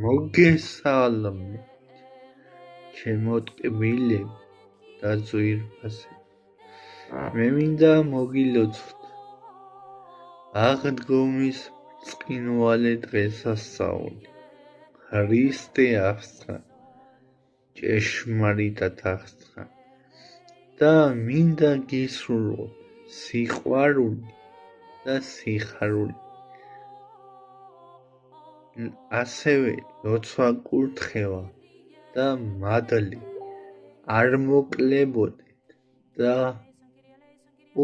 მოგესალმებით, ჩემო ტკბილები და ძვირფასები. მე მინდა მოგილოცოთ აღდგომის ბრწყინვალე დღესასწაული. ქრისტე აღსდგა, ჭეშმარიტად აღსდგა და მინდა გისურვოთ სიყვარული და სიხარული. ასევე ლოცვა კურთხევა და მადლი არ მოკლებოდეთ და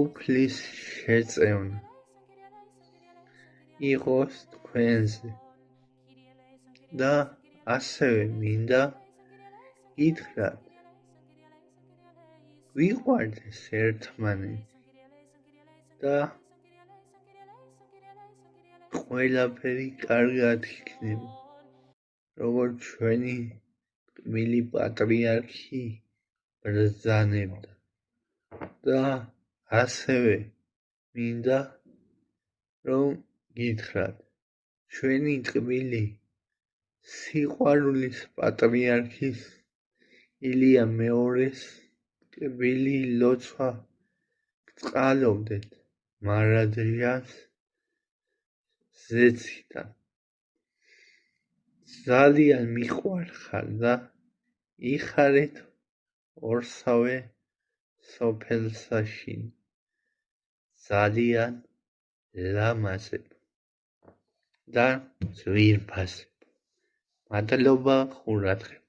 უფლის შეწევნა იყოს თქვენზე და ასევე მინდა გითხრათ ვიყვარდეს ერთმანეთი და ყველაფერი კარგად იქნება, როგორც ჩვენი ტკბილი პატრიარქი ბრძანებდა და ასევე მინდა რომ გითხრათ ჩვენი ტკბილი სიყვარულის პატრიარქის ილია მეორეს ტკბილი ლოცვა გწყალობდეთ მარადჟანს ზეციდან. ძალიან მიყვარხარ და იხარეთ ორსავე სოფელსაშინ. ძალიან ლამაზებ და ძვირფასებ. მადლობა ყურადღებისთვის.